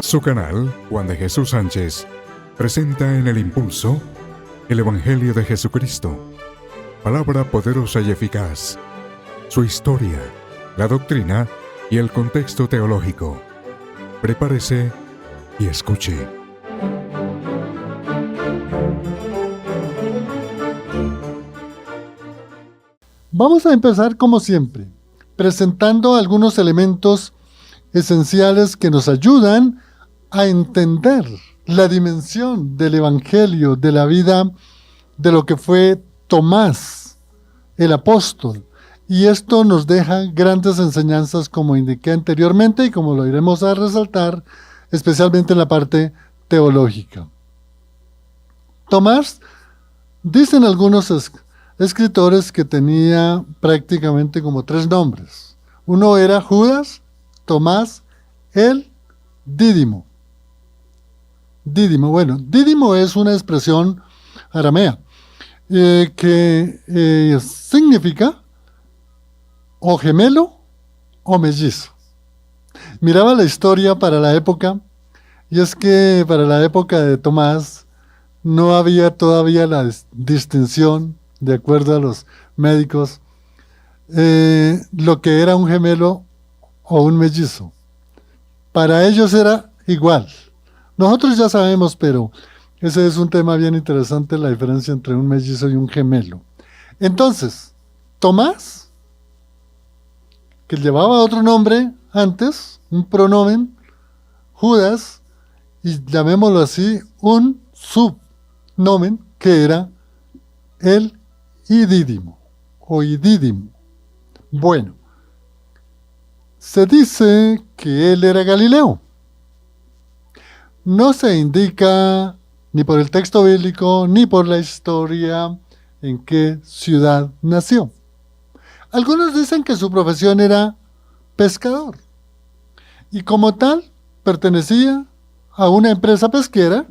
Su canal, Juan de Jesús Sánchez, presenta en El Impulso el Evangelio de Jesucristo, palabra poderosa y eficaz, su historia, la doctrina y el contexto teológico. Prepárese y escuche. Vamos a empezar como siempre, presentando algunos elementos esenciales que nos ayudan a entender la dimensión del Evangelio, de la vida de lo que fue Tomás, el apóstol. Y esto nos deja grandes enseñanzas, como indiqué anteriormente y como lo iremos a resaltar, especialmente en la parte teológica. Tomás, dicen algunos escritores que tenía prácticamente como 3 nombres. Uno era Judas, Tomás, el Dídimo. Dídimo es una expresión aramea que significa o gemelo o mellizo. Miraba la historia para la época, y es que para la época de Tomás no había todavía la distinción, de acuerdo a los médicos, lo que era un gemelo o un mellizo. Para ellos era igual. Nosotros ya sabemos, pero ese es un tema bien interesante, la diferencia entre un mellizo y un gemelo. Entonces, Tomás, que llevaba otro nombre antes, un pronomen, Judas, y llamémoslo así, un subnomen, que era el Idídimo, o Idídimo. Bueno, se dice que él era Galileo. No se indica ni por el texto bíblico ni por la historia en qué ciudad nació. Algunos dicen que su profesión era pescador y como tal pertenecía a una empresa pesquera,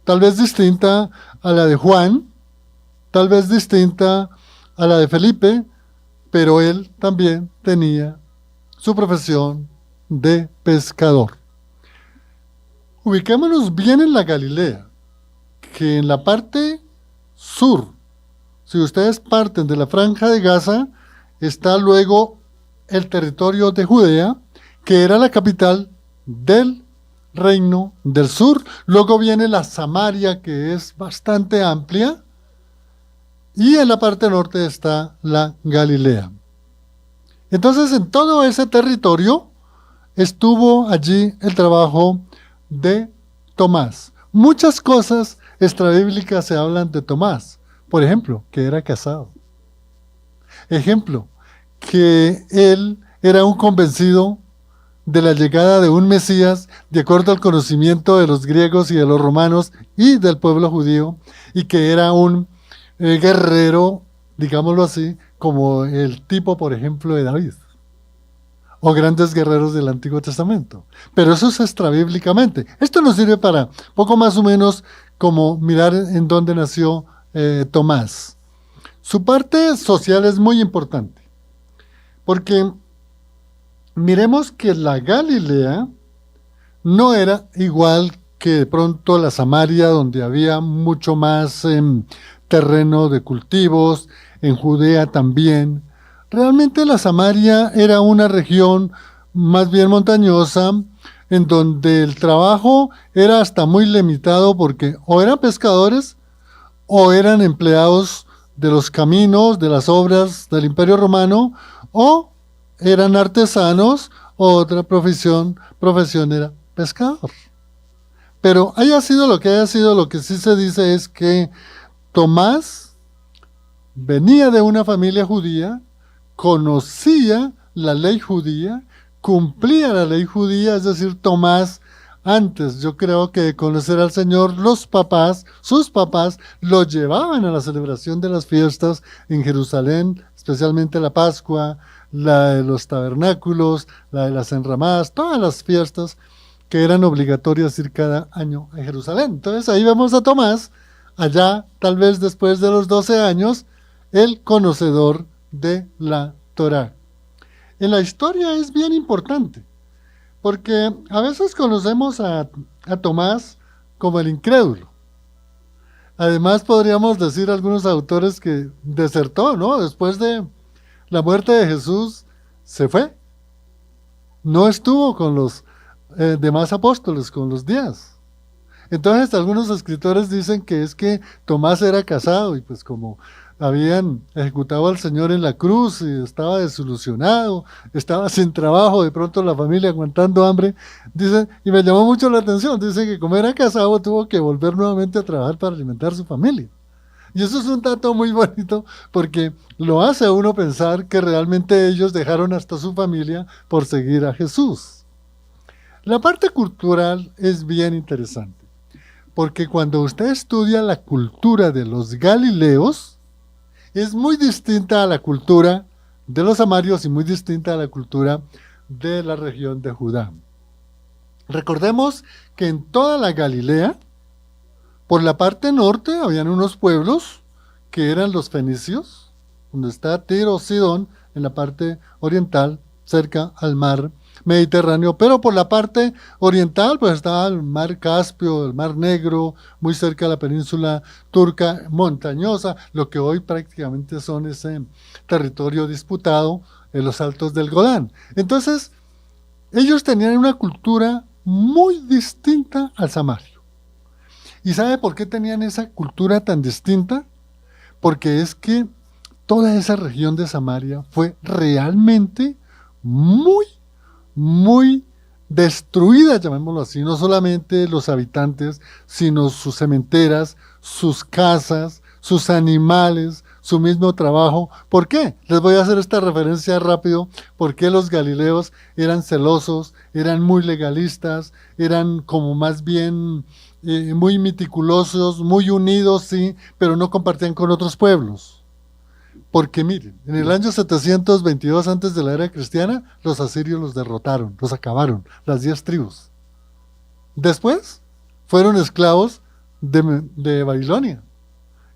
tal vez distinta a la de Juan, tal vez distinta a la de Felipe, pero él también tenía su profesión de pescador. Ubiquémonos bien en la Galilea, que en la parte sur, si ustedes parten de la Franja de Gaza, está luego el territorio de Judea, que era la capital del reino del sur. Luego viene la Samaria, que es bastante amplia, y en la parte norte está la Galilea. Entonces, en todo ese territorio estuvo allí el trabajo de Tomás. Muchas cosas extrabíblicas se hablan de Tomás. Por ejemplo, que era casado. Ejemplo, que él era un convencido de la llegada de un Mesías de acuerdo al conocimiento de los griegos y de los romanos y del pueblo judío, y que era un guerrero, digámoslo así, como el tipo, por ejemplo, de David, o grandes guerreros del Antiguo Testamento. Pero eso es extrabíblicamente. Esto nos sirve para poco más o menos como mirar en dónde nació Tomás. Su parte social es muy importante, porque miremos que la Galilea no era igual que de pronto la Samaria, donde había mucho más terreno de cultivos, en Judea también. Realmente la Samaria era una región más bien montañosa, en donde el trabajo era hasta muy limitado, porque o eran pescadores o eran empleados de los caminos, de las obras del Imperio Romano, o eran artesanos, o otra profesión era pescador. Pero haya sido, lo que sí se dice es que Tomás venía de una familia judía, conocía la ley judía, cumplía la ley judía, es decir, Tomás, antes, yo creo que de conocer al Señor, sus papás, lo llevaban a la celebración de las fiestas en Jerusalén, especialmente la Pascua, la de los tabernáculos, la de las enramadas, todas las fiestas que eran obligatorias ir cada año a Jerusalén. Entonces ahí vemos a Tomás, allá tal vez después de los 12 años, el conocedor de la Torá. en la historia es bien importante, porque a veces conocemos a Tomás como el incrédulo. Además, podríamos decir algunos autores que desertó, ¿no? Después de la muerte de Jesús, se fue. No estuvo con los demás apóstoles, con los 10. Entonces, algunos escritores dicen que es que Tomás era casado y pues como habían ejecutado al Señor en la cruz y estaba desilusionado, estaba sin trabajo, de pronto la familia aguantando hambre, dicen, y me llamó mucho la atención, dicen que como era casado tuvo que volver nuevamente a trabajar para alimentar su familia. Y eso es un dato muy bonito porque lo hace a uno pensar que realmente ellos dejaron hasta su familia por seguir a Jesús. La parte cultural es bien interesante, porque cuando usted estudia la cultura de los galileos, es muy distinta a la cultura de los samarios y muy distinta a la cultura de la región de Judá. Recordemos que en toda la Galilea, por la parte norte, habían unos pueblos que eran los fenicios, donde está Tiro, Sidón, en la parte oriental, cerca al mar Mediterráneo, pero por la parte oriental pues estaba el mar Caspio, el mar Negro, muy cerca de la península turca montañosa, lo que hoy prácticamente son ese territorio disputado en los altos del Golán. Entonces, ellos tenían una cultura muy distinta al samario. ¿Y sabe por qué tenían esa cultura tan distinta? Porque es que toda esa región de Samaria fue realmente muy destruida, llamémoslo así, no solamente los habitantes, sino sus cementeras, sus casas, sus animales, su mismo trabajo. ¿Por qué? Les voy a hacer esta referencia rápido. ¿Por qué los galileos eran celosos, eran muy legalistas, eran como más bien muy meticulosos, muy unidos, sí, pero no compartían con otros pueblos? Porque miren, en el año 722 antes de la era cristiana, los asirios los derrotaron, los acabaron, las 10 tribus. Después fueron esclavos de Babilonia.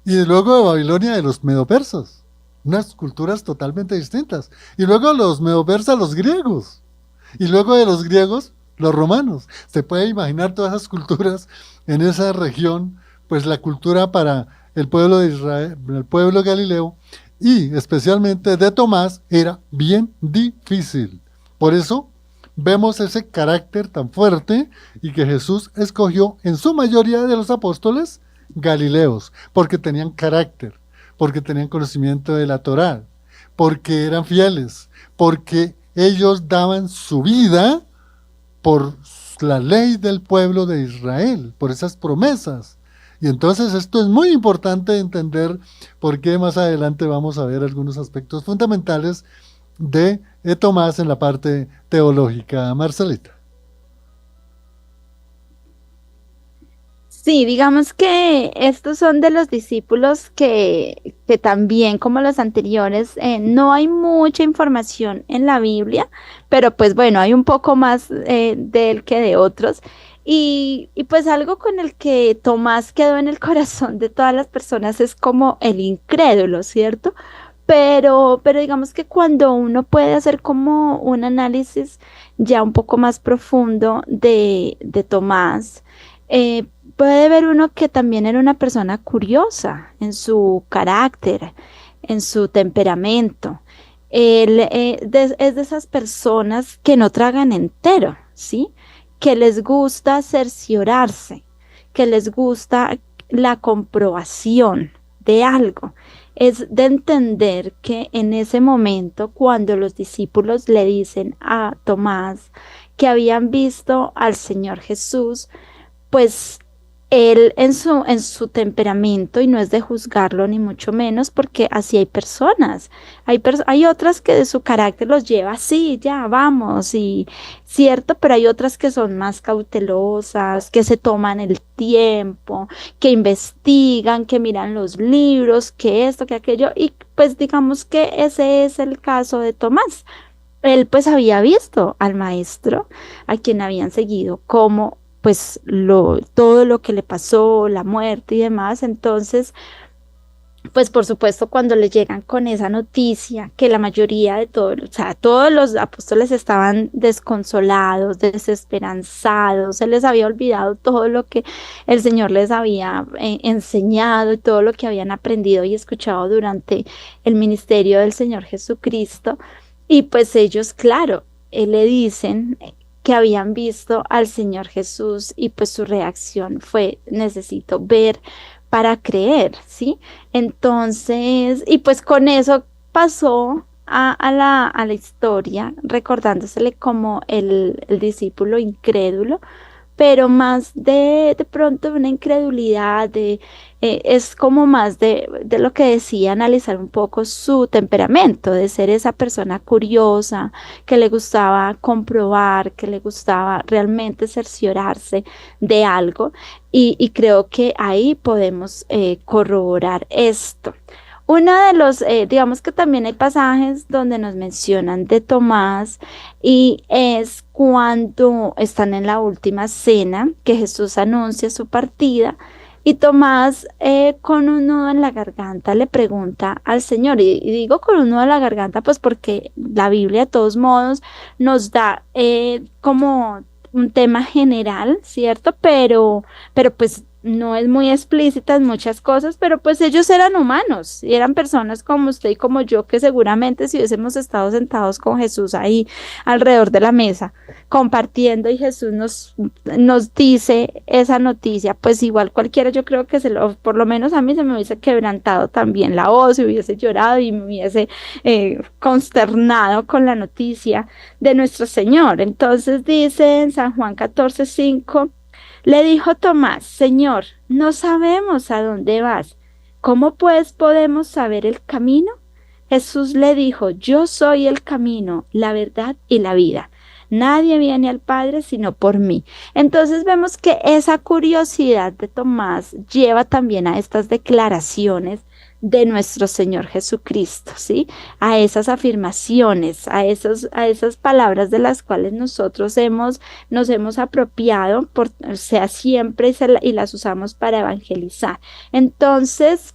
Y luego de Babilonia de los medopersas. Unas culturas totalmente distintas. Y luego los medopersas, los griegos. Y luego de los griegos, los romanos. Se puede imaginar todas esas culturas en esa región, pues la cultura para el pueblo de Israel, el pueblo galileo, y especialmente de Tomás, era bien difícil. Por eso vemos ese carácter tan fuerte y que Jesús escogió en su mayoría de los apóstoles galileos, porque tenían carácter, porque tenían conocimiento de la Torá, porque eran fieles, porque ellos daban su vida por la ley del pueblo de Israel, por esas promesas. Y entonces esto es muy importante entender porque más adelante vamos a ver algunos aspectos fundamentales de Tomás en la parte teológica. Marcelita. Sí, digamos que estos son de los discípulos que también, como los anteriores, no hay mucha información en la Biblia, pero pues bueno, hay un poco más de él que de otros. Y pues algo con el que Tomás quedó en el corazón de todas las personas es como el incrédulo, ¿cierto? Pero digamos que cuando uno puede hacer como un análisis ya un poco más profundo de Tomás, puede ver uno que también era una persona curiosa en su carácter, en su temperamento. Él es de esas personas que no tragan entero, ¿sí? Que les gusta cerciorarse, que les gusta la comprobación de algo. Es de entender que en ese momento, cuando los discípulos le dicen a Tomás que habían visto al Señor Jesús, pues él en su temperamento, y no es de juzgarlo ni mucho menos, porque así hay personas, hay otras que de su carácter los lleva así, ya vamos, y cierto, pero hay otras que son más cautelosas, que se toman el tiempo, que investigan, que miran los libros, que esto, que aquello, y pues digamos que ese es el caso de Tomás. Él pues había visto al maestro a quien habían seguido como pues todo lo que le pasó, la muerte y demás. Entonces, pues por supuesto cuando le llegan con esa noticia que la mayoría de todos, o sea, todos los apóstoles estaban desconsolados, desesperanzados, se les había olvidado todo lo que el Señor les había enseñado y todo lo que habían aprendido y escuchado durante el ministerio del Señor Jesucristo. Y pues ellos, claro, le dicen que habían visto al Señor Jesús y pues su reacción fue: necesito ver para creer, ¿sí? Entonces, y pues con eso pasó a la historia, recordándosele como el discípulo incrédulo, pero más de pronto una incredulidad, es como más de lo que decía, analizar un poco su temperamento, de ser esa persona curiosa, que le gustaba comprobar, que le gustaba realmente cerciorarse de algo, y creo que ahí podemos corroborar esto. Uno de los, digamos que también hay pasajes donde nos mencionan de Tomás y es cuando están en la última cena que Jesús anuncia su partida y Tomás, con un nudo en la garganta, le pregunta al Señor, y digo con un nudo en la garganta pues porque la Biblia de todos modos nos da como un tema general, ¿cierto? Pero pues no es muy explícita en muchas cosas, pero pues ellos eran humanos y eran personas como usted y como yo, que seguramente si hubiésemos estado sentados con Jesús ahí alrededor de la mesa compartiendo y Jesús nos dice esa noticia, pues igual cualquiera, yo creo que por lo menos a mí se me hubiese quebrantado también la voz, se hubiese llorado y me hubiese consternado con la noticia de nuestro Señor. Entonces dice en San Juan 14:5, le dijo Tomás: Señor, no sabemos a dónde vas. ¿Cómo pues podemos saber el camino? Jesús le dijo: yo soy el camino, la verdad y la vida. Nadie viene al Padre sino por mí. Entonces vemos que esa curiosidad de Tomás lleva también a estas declaraciones de nuestro Señor Jesucristo, ¿sí? A esas afirmaciones, a esas palabras de las cuales nosotros nos hemos apropiado, o sea, siempre y las usamos para evangelizar. Entonces,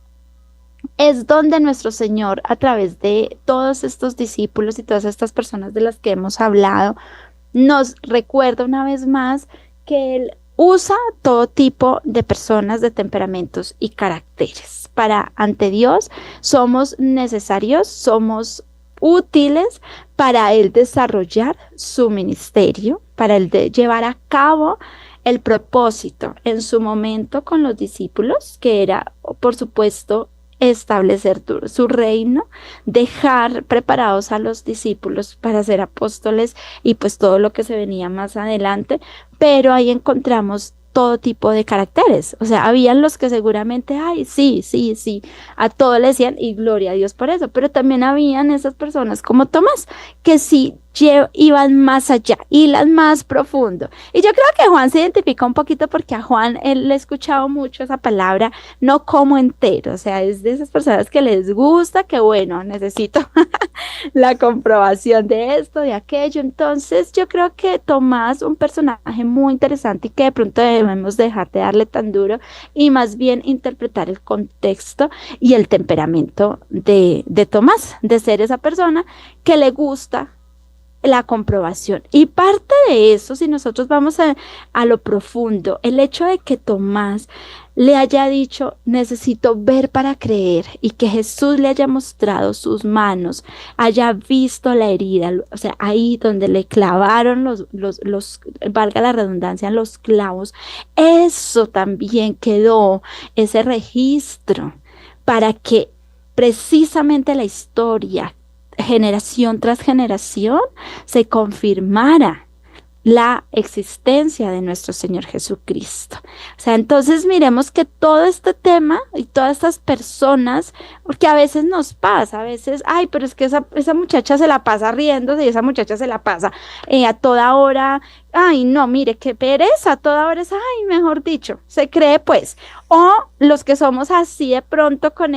es donde nuestro Señor, a través de todos estos discípulos y todas estas personas de las que hemos hablado, nos recuerda una vez más que Él usa todo tipo de personas, de temperamentos y caracteres. Ante Dios somos necesarios, somos útiles para Él desarrollar su ministerio, para Él llevar a cabo el propósito en su momento con los discípulos, que era, por supuesto, establecer su reino, dejar preparados a los discípulos para ser apóstoles y pues todo lo que se venía más adelante, pero ahí encontramos todo tipo de caracteres, o sea, habían los que seguramente, ay, sí, sí, sí, a todo le decían y gloria a Dios por eso, pero también habían esas personas como Tomás, que sí iban más allá y las más profundo. Y yo creo que Juan se identifica un poquito porque a Juan él le he escuchado mucho esa palabra, no como entero, o sea, es de esas personas que les gusta, que bueno, necesito la comprobación de esto, de aquello. Entonces yo creo que Tomás, un personaje muy interesante y que de pronto debemos dejar de darle tan duro y más bien interpretar el contexto y el temperamento de Tomás, de ser esa persona que le gusta la comprobación. Y parte de eso, si nosotros vamos a lo profundo, el hecho de que Tomás le haya dicho, necesito ver para creer, y que Jesús le haya mostrado sus manos, haya visto la herida, o sea, ahí donde le clavaron valga la redundancia, los clavos, eso también quedó, ese registro, para que precisamente la historia generación tras generación se confirmara la existencia de nuestro Señor Jesucristo. O sea, entonces miremos que todo este tema y todas estas personas, porque a veces nos pasa, a veces, ay, pero es que esa muchacha se la pasa riéndose y esa muchacha se la pasa a toda hora, ay, no, mire, qué pereza, a toda hora es, ay, mejor dicho, se cree pues. O los que somos así de pronto con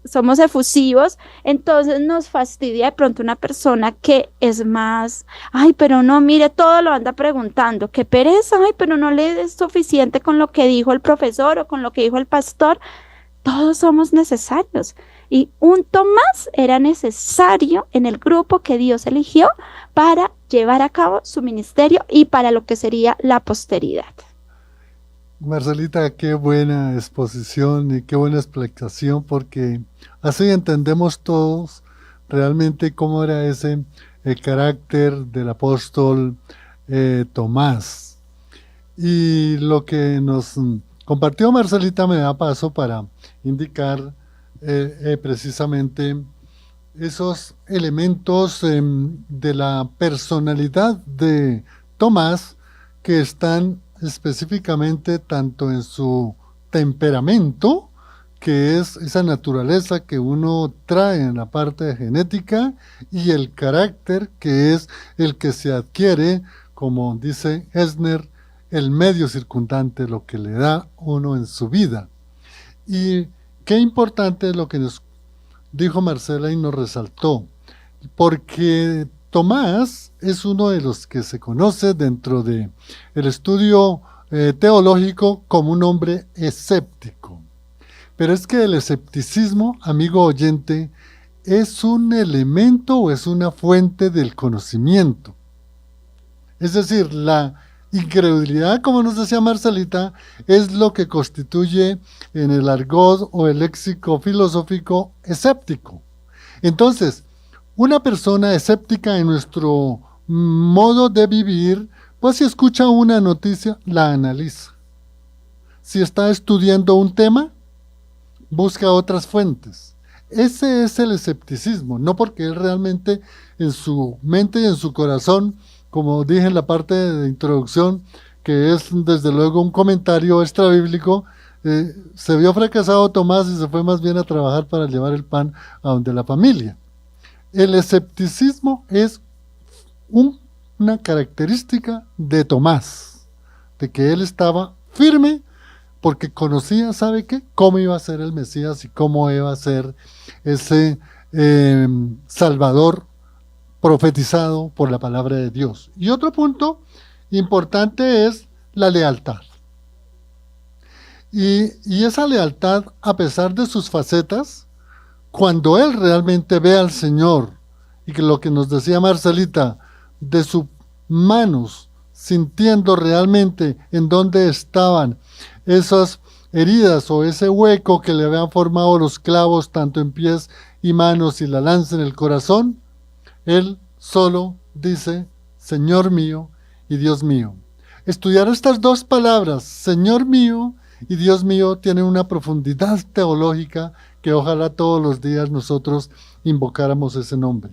somos efusivos, entonces nos fastidia de pronto una persona que es más, ay, pero no, mire, todo lo anda preguntando, qué pereza, ay, pero no le es suficiente con lo que dijo el profesor o con lo que dijo el pastor. todos somos necesarios. Y un Tomás era necesario en el grupo que Dios eligió para llevar a cabo su ministerio y para lo que sería la posteridad. Marcelita, qué buena exposición y qué buena explicación, porque así entendemos todos realmente cómo era ese el carácter del apóstol Tomás. Y lo que nos compartió Marcelita me da paso para indicar precisamente esos elementos de la personalidad de Tomás que están específicamente tanto en su temperamento, que es esa naturaleza que uno trae en la parte genética, y el carácter, que es el que se adquiere, como dice Esner, el medio circundante, lo que le da uno en su vida. Y qué importante es lo que nos dijo Marcela y nos resaltó, porque Tomás es uno de los que se conoce dentro de el estudio teológico como un hombre escéptico. Pero es que el escepticismo, amigo oyente, es un elemento o es una fuente del conocimiento. Es decir, la incredulidad, como nos decía Marcelita, es lo que constituye en el argot o el léxico filosófico escéptico. Entonces, una persona escéptica en nuestro modo de vivir, pues si escucha una noticia, la analiza. Si está estudiando un tema, busca otras fuentes. Ese es el escepticismo, no porque él realmente en su mente y en su corazón, como dije en la parte de introducción, que es desde luego un comentario extrabíblico, se vio fracasado Tomás y se fue más bien a trabajar para llevar el pan a donde la familia. El escepticismo es una característica de Tomás, de que él estaba firme porque conocía, ¿sabe qué? Cómo iba a ser el Mesías y cómo iba a ser ese Salvador profetizado por la palabra de Dios. Y otro punto importante es la lealtad. Y esa lealtad, a pesar de sus facetas, cuando él realmente ve al Señor, y que lo que nos decía Marcelita, de sus manos, sintiendo realmente en dónde estaban esas heridas o ese hueco que le habían formado los clavos tanto en pies y manos y la lanza en el corazón, él solo dice, Señor mío y Dios mío. Estudiar estas dos palabras, Señor mío y Dios mío, tiene una profundidad teológica que ojalá todos los días nosotros invocáramos ese nombre.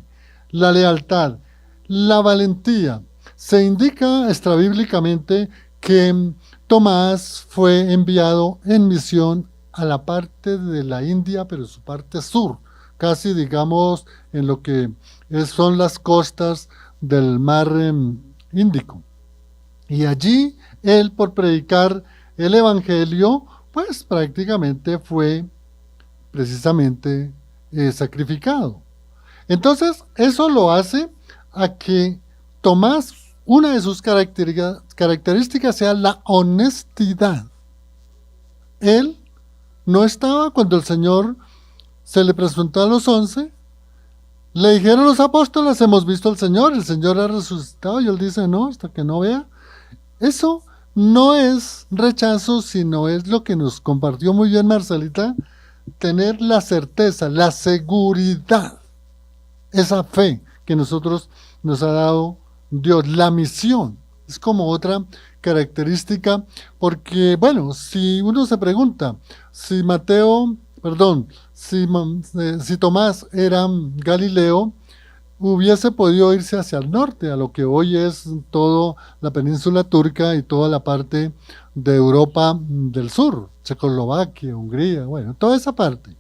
La lealtad, la valentía. Se indica extrabíblicamente que Tomás fue enviado en misión a la parte de la India, pero su parte sur, casi digamos en lo que son las costas del mar Índico. Y allí él, por predicar el Evangelio, pues prácticamente fue precisamente sacrificado. Entonces, eso lo hace a que Tomás, una de sus características sea la honestidad. Él no estaba cuando el Señor se le presentó a los 11, le dijeron los apóstoles, hemos visto al Señor, el Señor ha resucitado, y él dice, no, hasta que no vea. Eso no es rechazo, sino es lo que nos compartió muy bien Marcelita, tener la certeza, la seguridad, esa fe que nosotros nos ha dado Dios, la misión. Es como otra característica, porque, bueno, si uno se pregunta, si Tomás era Galileo, hubiese podido irse hacia el norte, a lo que hoy es toda la península turca y toda la parte de Europa del sur, Checoslovaquia, Hungría, bueno, toda esa parte.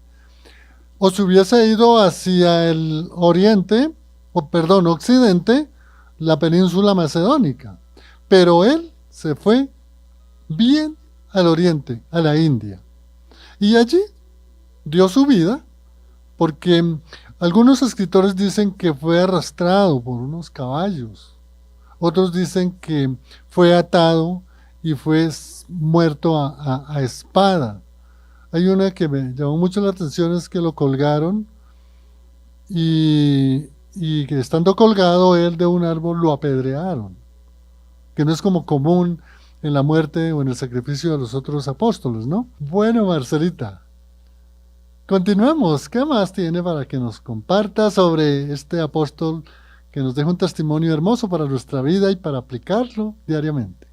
O se hubiese ido hacia el occidente, la península macedónica. Pero él se fue bien al oriente, a la India. Y allí dio su vida, porque algunos escritores dicen que fue arrastrado por unos caballos. Otros dicen que fue atado y fue muerto a espada. Hay una que me llamó mucho la atención, es que lo colgaron y que estando colgado él de un árbol lo apedrearon, que no es como común en la muerte o en el sacrificio de los otros apóstoles, ¿no? Bueno, Marcelita, continuemos. ¿Qué más tiene para que nos comparta sobre este apóstol que nos deja un testimonio hermoso para nuestra vida y para aplicarlo diariamente?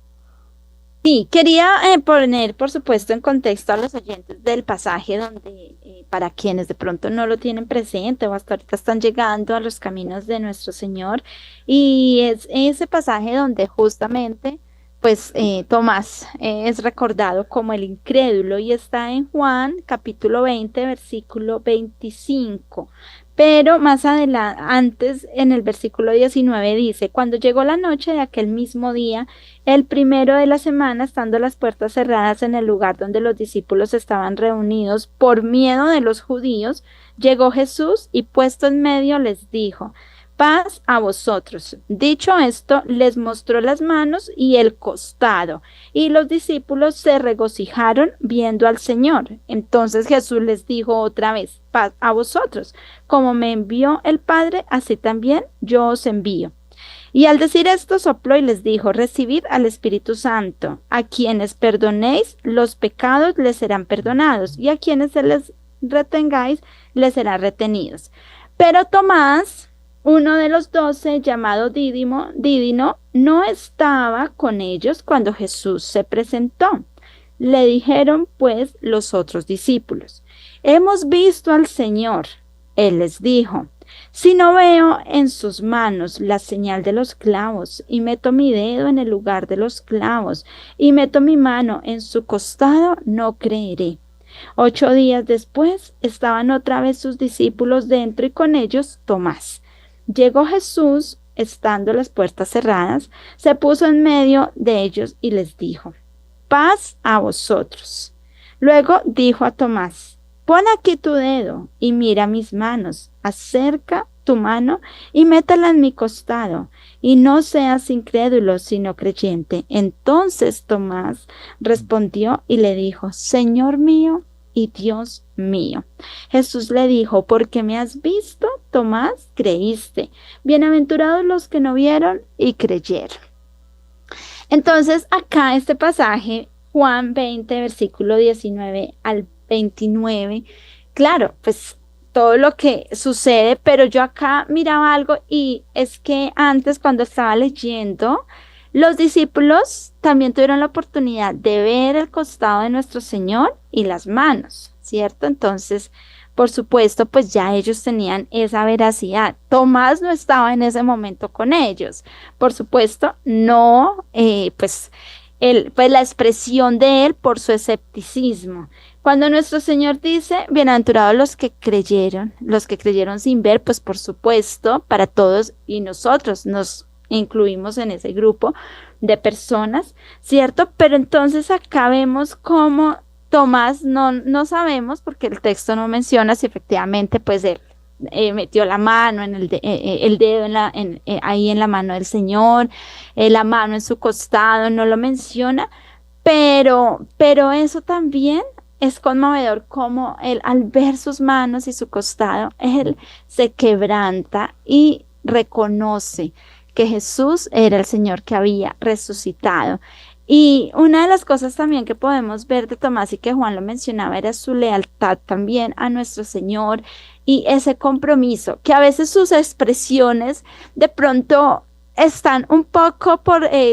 Sí, quería poner, por supuesto, en contexto a los oyentes del pasaje donde, para quienes de pronto no lo tienen presente o hasta ahorita están llegando a los caminos de nuestro Señor, y es ese pasaje donde justamente, pues, Tomás es recordado como el incrédulo y está en Juan capítulo 20, versículo 25. Pero más adelante, antes en el versículo 19 dice, cuando llegó la noche de aquel mismo día, el primero de la semana, estando las puertas cerradas en el lugar donde los discípulos estaban reunidos por miedo de los judíos, llegó Jesús y puesto en medio les dijo, paz a vosotros. Dicho esto, les mostró las manos y el costado, y los discípulos se regocijaron viendo al Señor. Entonces Jesús les dijo otra vez, paz a vosotros. Como me envió el Padre, así también yo os envío. Y al decir esto sopló y les dijo, recibid al Espíritu Santo. A quienes perdonéis los pecados les serán perdonados, y a quienes se les retengáis les serán retenidos. Pero Tomás, uno de los 12, llamado Dídimo, no estaba con ellos cuando Jesús se presentó. Le dijeron pues los otros discípulos, hemos visto al Señor. Él les dijo, si no veo en sus manos la señal de los clavos, y meto mi dedo en el lugar de los clavos, y meto mi mano en su costado, no creeré. 8 días después estaban otra vez sus discípulos dentro y con ellos Tomás. Llegó Jesús, estando las puertas cerradas, se puso en medio de ellos y les dijo, paz a vosotros. Luego dijo a Tomás, pon aquí tu dedo y mira mis manos, acerca tu mano y métela en mi costado, y no seas incrédulo, sino creyente. Entonces Tomás respondió y le dijo, Señor mío y Dios mío. Jesús le dijo, porque me has visto, Tomás, creíste. Bienaventurados los que no vieron y creyeron. Entonces, acá este pasaje, Juan 20, versículo 19 al 29, claro, pues todo lo que sucede, pero yo acá miraba algo y es que antes cuando estaba leyendo, los discípulos también tuvieron la oportunidad de ver el costado de nuestro Señor y las manos, ¿cierto? Entonces, por supuesto, pues ya ellos tenían esa veracidad. Tomás no estaba en ese momento con ellos. Por supuesto, no, pues la expresión de él por su escepticismo. Cuando nuestro Señor dice, bienaventurados los que creyeron sin ver, pues por supuesto, para todos y nosotros nos incluimos en ese grupo de personas, ¿cierto? Pero entonces acá vemos cómo Tomás no sabemos, porque el texto no menciona si efectivamente pues él metió la mano en el dedo ahí en la mano del Señor, la mano en su costado, no lo menciona, pero eso también es conmovedor como él al ver sus manos y su costado, él se quebranta y reconoce que Jesús era el Señor que había resucitado. Y una de las cosas también que podemos ver de Tomás y que Juan lo mencionaba era su lealtad también a nuestro Señor y ese compromiso, que a veces sus expresiones de pronto están un poco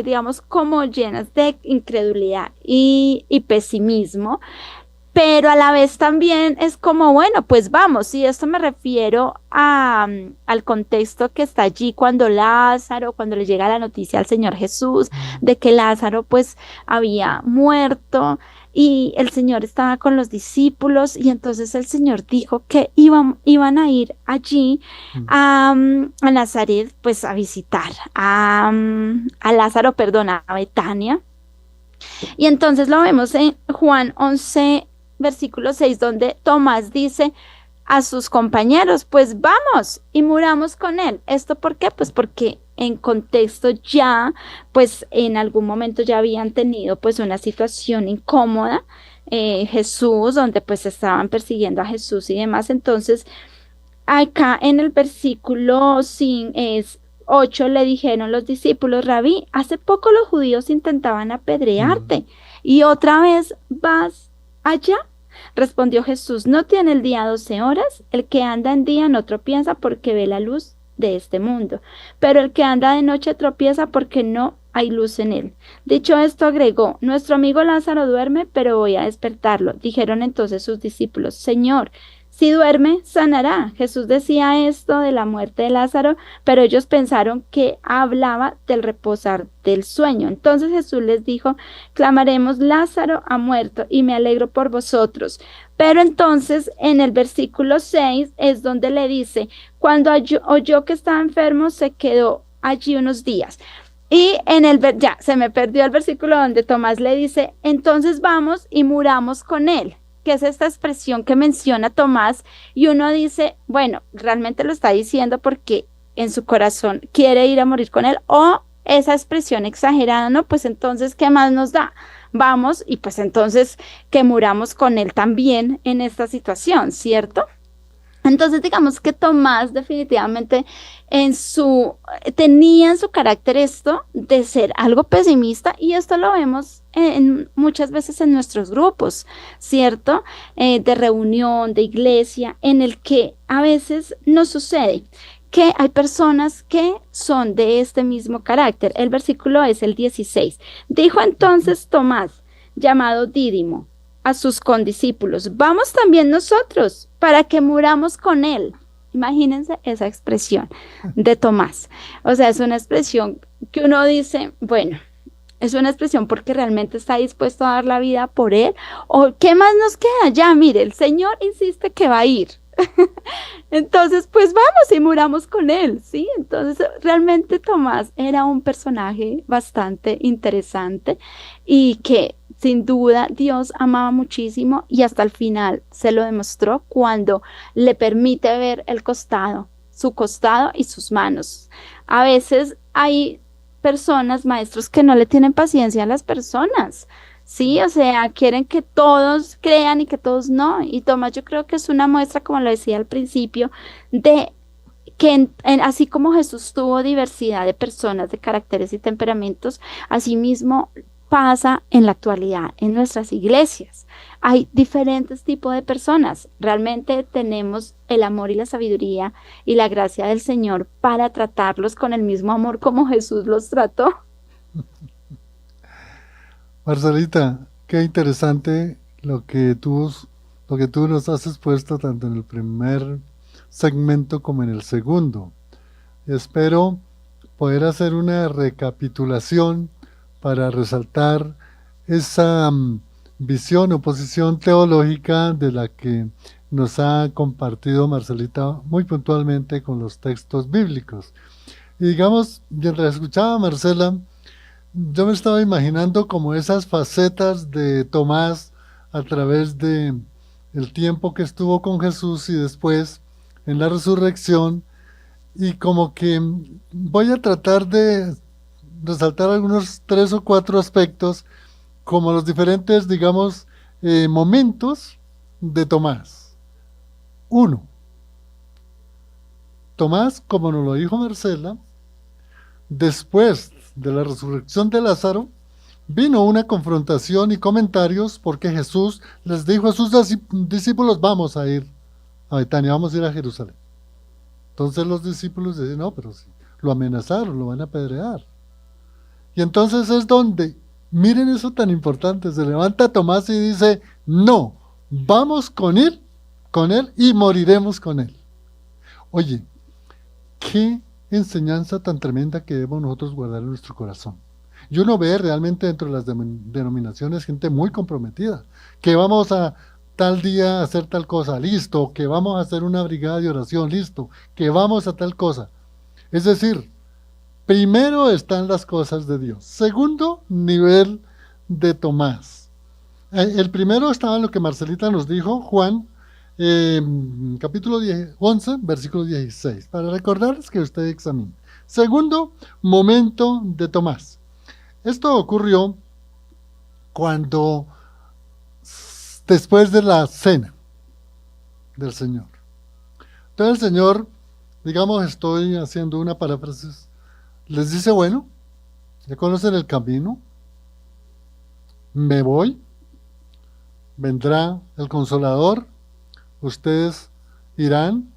digamos, como llenas de incredulidad y pesimismo, pero a la vez también es como, bueno, pues vamos, y esto me refiero al contexto que está allí cuando le llega la noticia al Señor Jesús de que Lázaro pues había muerto y el Señor estaba con los discípulos y entonces el Señor dijo que iban a ir allí a Nazaret pues a visitar a Lázaro, perdón, a Betania. Y entonces lo vemos en Juan 11, versículo 6, donde Tomás dice a sus compañeros, pues vamos y muramos con él. ¿Esto por qué? Pues porque en contexto ya, pues en algún momento ya habían tenido pues una situación incómoda Jesús, donde pues estaban persiguiendo a Jesús y demás. Entonces, acá en el versículo 8 le dijeron los discípulos: Rabí, hace poco los judíos intentaban Mm. apedrearte y otra vez vas allá. Respondió Jesús: ¿no tiene el día 12 horas? El que anda en día no tropieza porque ve la luz de este mundo, pero el que anda de noche tropieza porque no hay luz en él. Dicho esto, agregó: nuestro amigo Lázaro duerme, pero voy a despertarlo. Dijeron entonces sus discípulos: Señor, si duerme, sanará. Jesús decía esto de la muerte de Lázaro, pero ellos pensaron que hablaba del reposar del sueño. Entonces Jesús les dijo: clamaremos, Lázaro ha muerto, y me alegro por vosotros. Pero entonces en el versículo 6 es donde le dice: cuando oyó que estaba enfermo, se quedó allí unos días. Y ya se me perdió el versículo donde Tomás le dice: entonces vamos y muramos con él, que es esta expresión que menciona Tomás, y uno dice, bueno, realmente lo está diciendo porque en su corazón quiere ir a morir con él, o esa expresión exagerada, ¿no? Pues entonces, ¿qué más nos da? Vamos y pues entonces que muramos con él también en esta situación, ¿cierto? Entonces, digamos que Tomás definitivamente tenía en su carácter esto de ser algo pesimista, y esto lo vemos muchas veces en nuestros grupos, ¿cierto? De reunión, de iglesia, en el que a veces nos sucede que hay personas que son de este mismo carácter. El versículo es el 16. Dijo entonces Tomás, llamado Dídimo, a sus condiscípulos: vamos también nosotros para que muramos con él. Imagínense esa expresión de Tomás. O sea, es una expresión que uno dice, bueno, es una expresión porque realmente está dispuesto a dar la vida por él. ¿O qué más nos queda? Ya, mire, el Señor insiste que va a ir. Entonces, pues vamos y muramos con él, ¿sí? Entonces, realmente Tomás era un personaje bastante interesante y que sin duda Dios amaba muchísimo, y hasta el final se lo demostró cuando le permite ver el costado, su costado y sus manos. A veces hay personas, maestros, que no le tienen paciencia a las personas. Sí, o sea, quieren que todos crean y que todos no. Y Tomás, yo creo que es una muestra, como lo decía al principio, de que así como Jesús tuvo diversidad de personas, de caracteres y temperamentos, asimismo pasa en la actualidad en nuestras iglesias. Hay diferentes tipos de personas. Realmente tenemos el amor y la sabiduría y la gracia del Señor para tratarlos con el mismo amor como Jesús los trató. Marcelita, qué interesante lo que tú nos has expuesto tanto en el primer segmento como en el segundo. Espero poder hacer una recapitulación para resaltar esa visión o posición teológica de la que nos ha compartido Marcelita muy puntualmente con los textos bíblicos. Y digamos, mientras escuchaba a Marcela, yo me estaba imaginando como esas facetas de Tomás a través de el tiempo que estuvo con Jesús y después en la resurrección, y como que voy a tratar de resaltar algunos tres o cuatro aspectos como los diferentes, digamos, momentos de Tomás. Uno, Tomás, como nos lo dijo Marcela, después de la resurrección de Lázaro, vino una confrontación y comentarios porque Jesús les dijo a sus discípulos: vamos a ir a Betania, vamos a ir a Jerusalén. Entonces los discípulos dicen: no, pero si lo amenazaron, lo van a apedrear. Y entonces es donde, miren eso tan importante, se levanta Tomás y dice: no, vamos con él y moriremos con él. Oye, qué enseñanza tan tremenda que debemos nosotros guardar en nuestro corazón. Y uno ve realmente dentro de las denominaciones gente muy comprometida, que vamos a tal día a hacer tal cosa, listo, que vamos a hacer una brigada de oración, listo, que vamos a tal cosa. Es decir, primero están las cosas de Dios. Segundo nivel de Tomás. El primero estaba en lo que Marcelita nos dijo, Juan, capítulo 11, versículo 16, para recordarles que usted examine. Segundo momento de Tomás. Esto ocurrió cuando después de la cena del Señor. Entonces el Señor, digamos, estoy haciendo una paráfrasis, les dice, bueno, ya conocen el camino, me voy, vendrá el Consolador, ustedes irán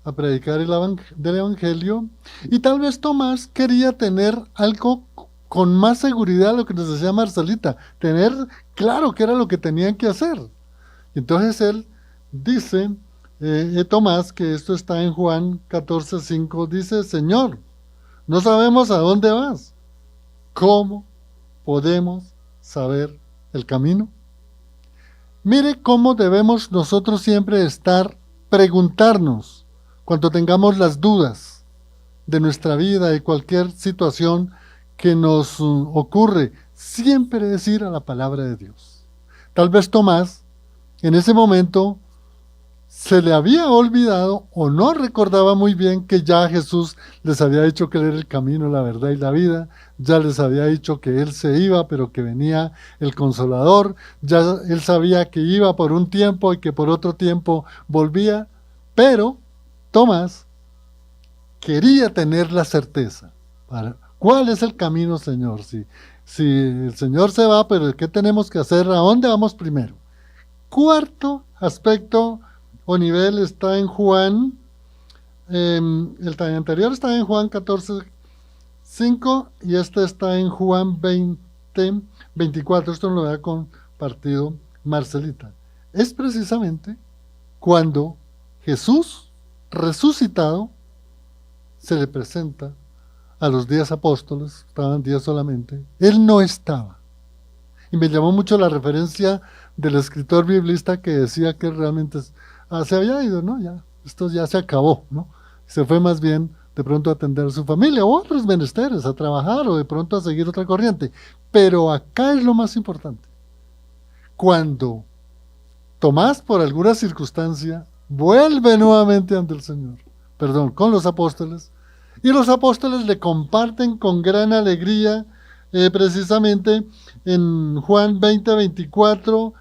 a predicar del Evangelio, y tal vez Tomás quería tener algo con más seguridad, lo que nos decía Marcelita, tener claro qué era lo que tenían que hacer. Entonces él dice, Tomás, que esto está en Juan 14:5, dice, Señor, no sabemos a dónde vas, ¿cómo podemos saber el camino? Mire cómo debemos nosotros siempre preguntarnos cuando tengamos las dudas de nuestra vida y cualquier situación que nos ocurre, siempre decir a la palabra de Dios. Tal vez Tomás, en ese momento, se le había olvidado o no recordaba muy bien que ya Jesús les había dicho que él era el camino, la verdad y la vida, ya les había dicho que él se iba, pero que venía el Consolador, ya él sabía que iba por un tiempo y que por otro tiempo volvía, pero Tomás quería tener la certeza. ¿Cuál es el camino, Señor? Si el Señor se va, pero ¿qué tenemos que hacer? ¿A dónde vamos primero? Cuarto aspecto o nivel está en Juan, el anterior está en Juan 14:5 y este está en Juan 20:24. Esto lo había compartido Marcelita. Es precisamente cuando Jesús resucitado se le presenta a los 10 apóstoles, estaban 10 solamente, él no estaba. Y me llamó mucho la referencia del escritor biblista que decía que realmente se había ido, ¿no? Ya, esto ya se acabó, ¿no? Se fue más bien de pronto a atender a su familia o a otros menesteres, a trabajar o de pronto a seguir otra corriente. Pero acá es lo más importante. Cuando Tomás, por alguna circunstancia, vuelve nuevamente ante el Señor, con los apóstoles, y los apóstoles le comparten con gran alegría, precisamente en Juan 20:24,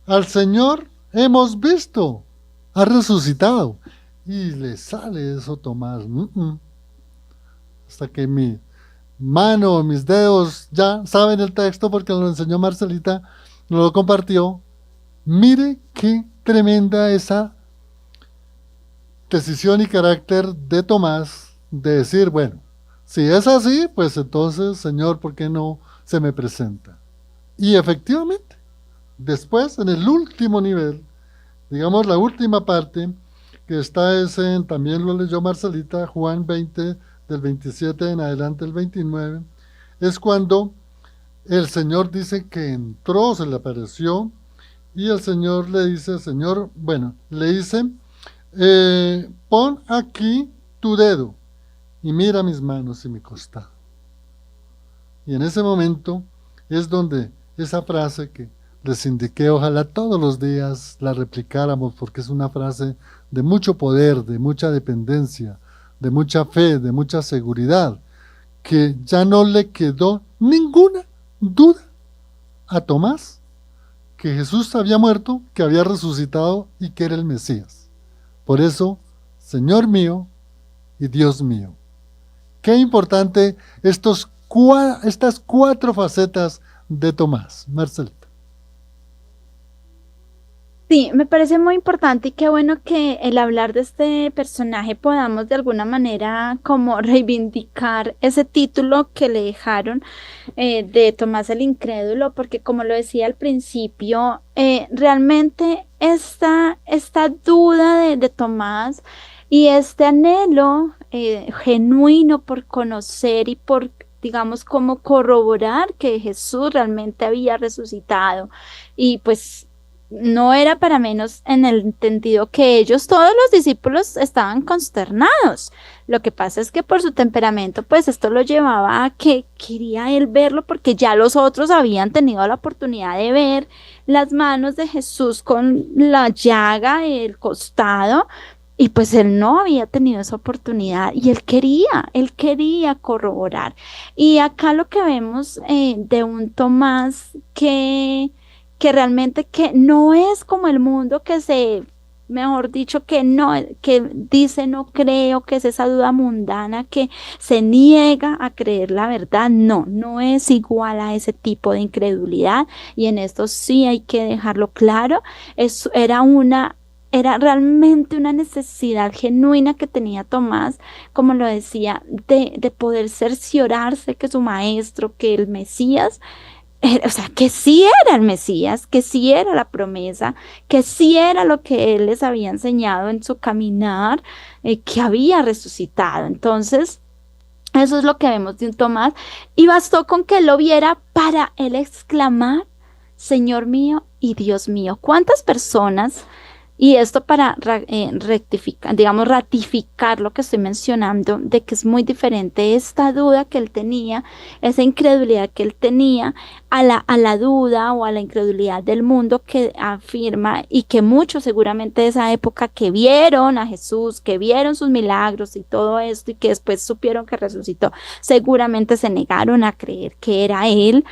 al Señor hemos visto, ha resucitado. Y le sale eso a Tomás. Hasta que mi mano, mis dedos ya saben el texto porque lo enseñó Marcelita, nos lo compartió. Mire qué tremenda esa decisión y carácter de Tomás de decir, bueno, si es así, pues entonces, Señor, ¿por qué no se me presenta? Y efectivamente, después, en el último nivel, digamos la última parte, que está también lo leyó Marcelita, Juan 20, del 27 en adelante, el 29, es cuando el Señor dice que entró, se le apareció, y el Señor le dice, Señor, bueno, le dice, pon aquí tu dedo y mira mis manos y mi costado. Y en ese momento es donde esa frase que les indiqué, ojalá todos los días la replicáramos, porque es una frase de mucho poder, de mucha dependencia, de mucha fe, de mucha seguridad, que ya no le quedó ninguna duda a Tomás que Jesús había muerto, que había resucitado y que era el Mesías. Por eso, Señor mío y Dios mío. Qué importante estas 4 facetas de Tomás. Marcelita. Sí, me parece muy importante y qué bueno que el hablar de este personaje podamos de alguna manera como reivindicar ese título que le dejaron de Tomás el Incrédulo, porque como lo decía al principio, realmente esta duda de Tomás y este anhelo genuino por conocer y por, digamos, como corroborar que Jesús realmente había resucitado y pues no era para menos en el entendido que ellos, todos los discípulos, estaban consternados. Lo que pasa es que por su temperamento, pues esto lo llevaba a que quería él verlo porque ya los otros habían tenido la oportunidad de ver las manos de Jesús con la llaga del costado y pues él no había tenido esa oportunidad y él quería corroborar. Y acá lo que vemos de un Tomás que que realmente que no es como el mundo que mejor dicho, que no, que dice no creo, que es esa duda mundana que se niega a creer la verdad. No, no es igual a ese tipo de incredulidad, y en esto sí hay que dejarlo claro. Era realmente una necesidad genuina que tenía Tomás, como lo decía, de poder cerciorarse que su maestro, que el Mesías, o sea, que sí era el Mesías, que sí era la promesa, que sí era lo que él les había enseñado en su caminar, que había resucitado. Entonces, eso es lo que vemos de un Tomás, y bastó con que lo viera para él exclamar, Señor mío y Dios mío. ¿Cuántas personas? Y esto para rectificar, digamos, ratificar lo que estoy mencionando, de que es muy diferente esta duda que él tenía, esa incredulidad que él tenía, a la duda o a la incredulidad del mundo que afirma, y que muchos seguramente de esa época que vieron a Jesús, que vieron sus milagros y todo esto, y que después supieron que resucitó, seguramente se negaron a creer que era él.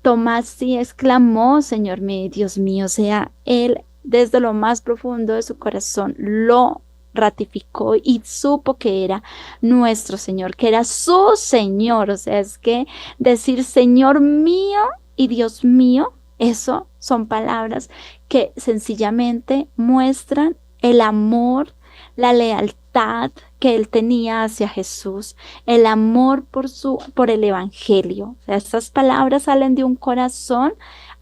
Tomás sí exclamó, Señor mío, Dios mío, o sea, él desde lo más profundo de su corazón lo ratificó y supo que era nuestro Señor, que era su Señor. O sea, es que decir Señor mío y Dios mío, eso son palabras que sencillamente muestran el amor, la lealtad que él tenía hacia Jesús, el amor por el evangelio. O sea, estas palabras salen de un corazón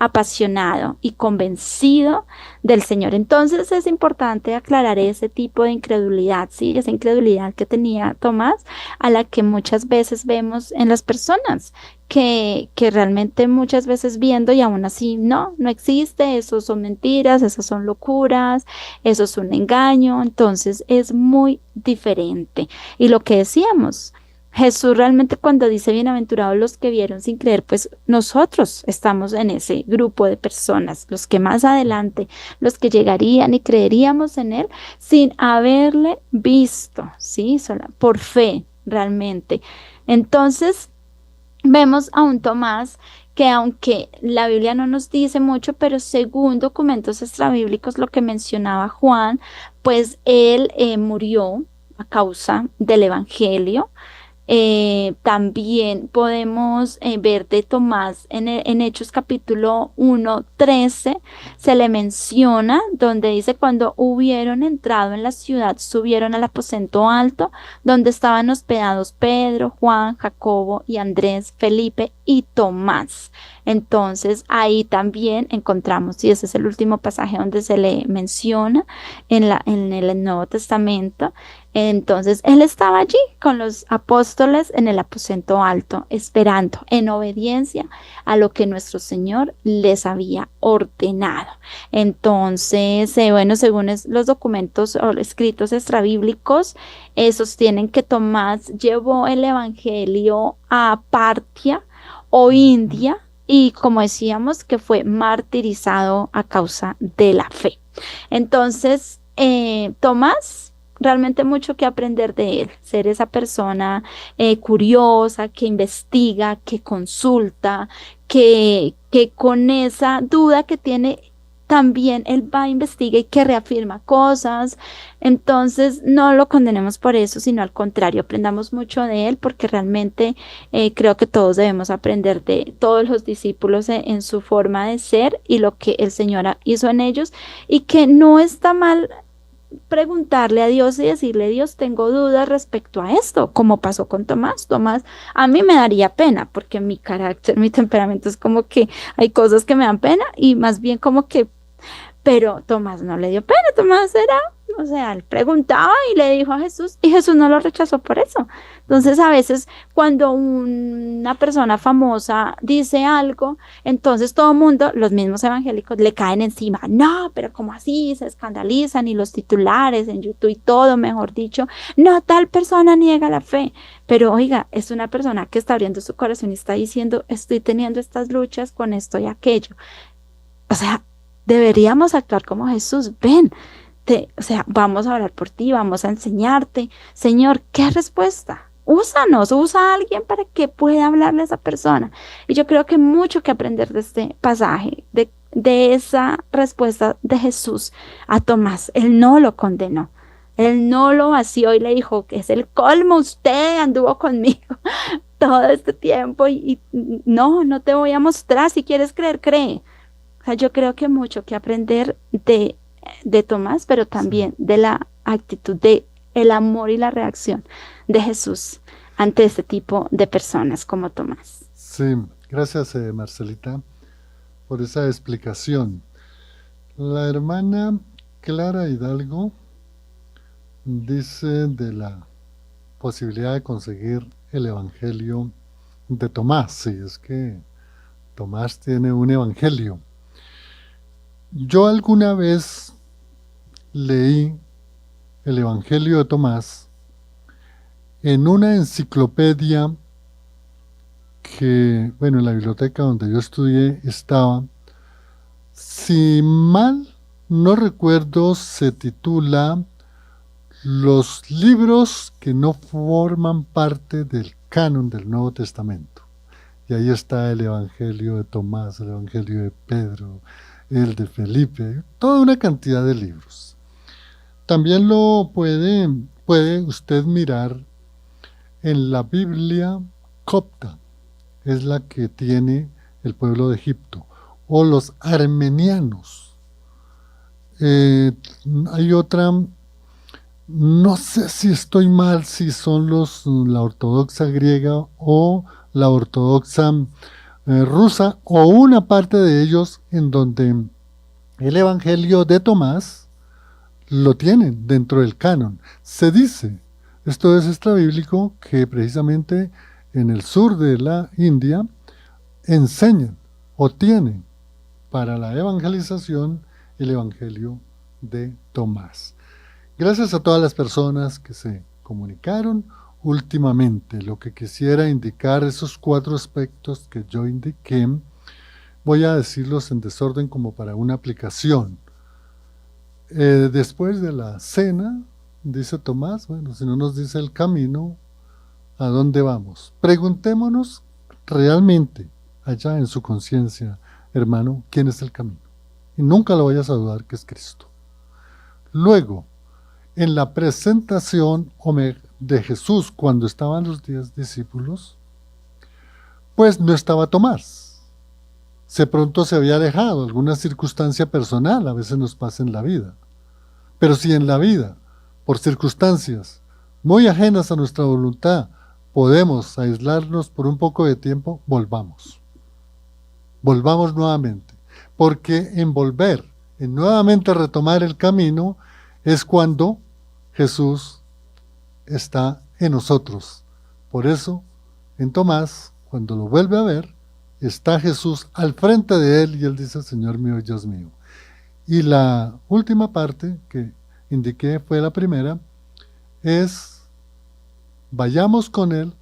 apasionado y convencido del Señor. Entonces es importante aclarar ese tipo de incredulidad, ¿sí? Esa incredulidad que tenía Tomás, a la que muchas veces vemos en las personas, que realmente muchas veces viendo y aún así no existe, eso son mentiras, esas son locuras, eso es un engaño. Entonces es muy diferente. Y lo que decíamos, Jesús realmente cuando dice bienaventurados los que vieron sin creer, pues nosotros estamos en ese grupo de personas, los que más adelante, los que llegarían y creeríamos en Él sin haberle visto, ¿sí? Por fe, realmente. Entonces, vemos a un Tomás que, aunque la Biblia no nos dice mucho, pero según documentos extrabíblicos, lo que mencionaba Juan, pues él murió a causa del Evangelio. También podemos ver de Tomás en Hechos capítulo 1:13, se le menciona, donde dice, cuando hubieron entrado en la ciudad, subieron al aposento alto, donde estaban hospedados Pedro, Juan, Jacobo y Andrés, Felipe y Tomás. Entonces ahí también encontramos, y ese es el último pasaje donde se le menciona en el Nuevo Testamento. Entonces él estaba allí con los apóstoles en el aposento alto, esperando en obediencia a lo que nuestro Señor les había ordenado. Entonces, bueno, según los documentos o escritos extrabíblicos, sostienen que Tomás llevó el evangelio a Partia o India, y como decíamos, que fue martirizado a causa de la fe. Entonces, Tomás, realmente mucho que aprender de él, ser esa persona curiosa, que investiga, que consulta, que con esa duda que tiene, también él va, investiga y que reafirma cosas. Entonces no lo condenemos por eso, sino al contrario, aprendamos mucho de él, porque realmente creo que todos debemos aprender de todos los discípulos en su forma de ser y lo que el Señor hizo en ellos, y que no está mal preguntarle a Dios y decirle, Dios, tengo dudas respecto a esto, como pasó con Tomás. Tomás, a mí me daría pena, porque mi carácter, mi temperamento es como que hay cosas que me dan pena, y más bien como que, pero Tomás no le dio pena. Tomás era, o sea, él preguntaba y le dijo a Jesús, y Jesús no lo rechazó por eso. Entonces, a veces cuando una persona famosa dice algo, entonces todo el mundo, los mismos evangélicos, le caen encima. No, pero ¿cómo así? Se escandalizan, y los titulares en YouTube y todo, mejor dicho, no, tal persona niega la fe. Pero oiga, es una persona que está abriendo su corazón y está diciendo, estoy teniendo estas luchas con esto y aquello. O sea, deberíamos actuar como Jesús. Ven, o sea, vamos a orar por ti, vamos a enseñarte. Señor, ¿qué respuesta? Úsanos, usa a alguien para que pueda hablarle a esa persona. Y yo creo que mucho que aprender de este pasaje, de de esa respuesta de Jesús a Tomás. Él no lo condenó. Él no lo vació y le dijo que es el colmo, usted anduvo conmigo todo este tiempo y no te voy a mostrar, si quieres creer, cree. O sea, yo creo que mucho que aprender de Tomás, pero también de la actitud, de el amor y la reacción de Jesús ante este tipo de personas como Tomás. Sí, gracias Marcelita por esa explicación. La hermana Clara Hidalgo dice de la posibilidad de conseguir el Evangelio de Tomás. Sí, es que Tomás tiene un Evangelio. Yo alguna vez leí el Evangelio de Tomás en una enciclopedia que, bueno, en la biblioteca donde yo estudié estaba. Si mal no recuerdo, se titula Los libros que no forman parte del canon del Nuevo Testamento. Y ahí está el Evangelio de Tomás, el Evangelio de Pedro, el de Felipe, toda una cantidad de libros. También lo puede usted mirar en la Biblia copta, es la que tiene el pueblo de Egipto, o los armenianos. Hay otra, no sé si estoy mal, si son la ortodoxa griega o la ortodoxa rusa, o una parte de ellos en donde el Evangelio de Tomás lo tienen dentro del canon. Se dice, esto es extrabíblico, que precisamente en el sur de la India enseñan o tienen para la evangelización el Evangelio de Tomás. Gracias a todas las personas que se comunicaron últimamente. Lo que quisiera indicar, esos 4 aspectos que yo indiqué, voy a decirlos en desorden como para una aplicación. Después de la cena, dice Tomás, bueno, si no nos dice el camino, ¿a dónde vamos? Preguntémonos realmente, allá en su conciencia, hermano, ¿quién es el camino? Y nunca lo vayas a dudar que es Cristo. Luego, en la presentación de Jesús cuando estaban los 10 discípulos, pues no estaba Tomás. Pronto se había alejado, alguna circunstancia personal, a veces nos pasa en la vida. Pero si en la vida, por circunstancias muy ajenas a nuestra voluntad, podemos aislarnos por un poco de tiempo, volvamos. Volvamos nuevamente. Porque en volver, en nuevamente retomar el camino, es cuando Jesús está en nosotros. Por eso, en Tomás, cuando lo vuelve a ver, está Jesús al frente de él y él dice, Señor mío y Dios mío. Y la última parte que indiqué fue la primera, es vayamos con él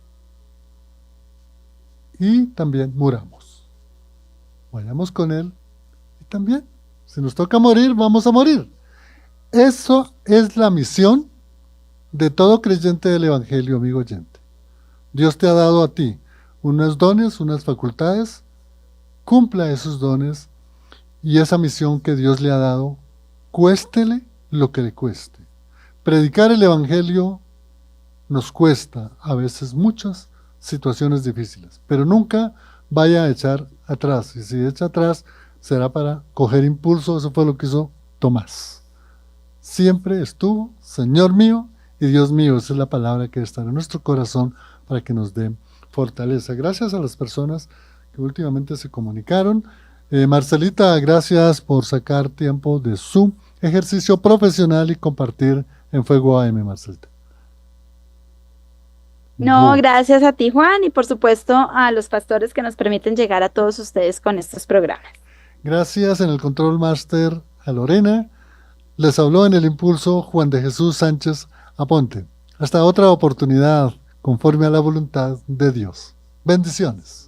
y también muramos. Vayamos con él y también, si nos toca morir, vamos a morir. Eso es la misión de todo creyente del Evangelio, amigo oyente. Dios te ha dado a ti unos dones, unas facultades, cumpla esos dones y esa misión que Dios le ha dado, cuéstele lo que le cueste. Predicar el Evangelio nos cuesta a veces muchas situaciones difíciles, pero nunca vaya a echar atrás, y si echa atrás será para coger impulso. Eso fue lo que hizo Tomás. Siempre estuvo, Señor mío y Dios mío. Esa es la palabra que está en nuestro corazón para que nos dé fortaleza. Gracias a las personas que últimamente se comunicaron. Marcelita, gracias por sacar tiempo de su ejercicio profesional y compartir en Fuego AM, Marcelita. No, gracias a ti, Juan, y por supuesto a los pastores que nos permiten llegar a todos ustedes con estos programas. Gracias en el Control Master a Lorena. Les habló en el impulso Juan de Jesús Sánchez Aponte. Hasta otra oportunidad, conforme a la voluntad de Dios. Bendiciones.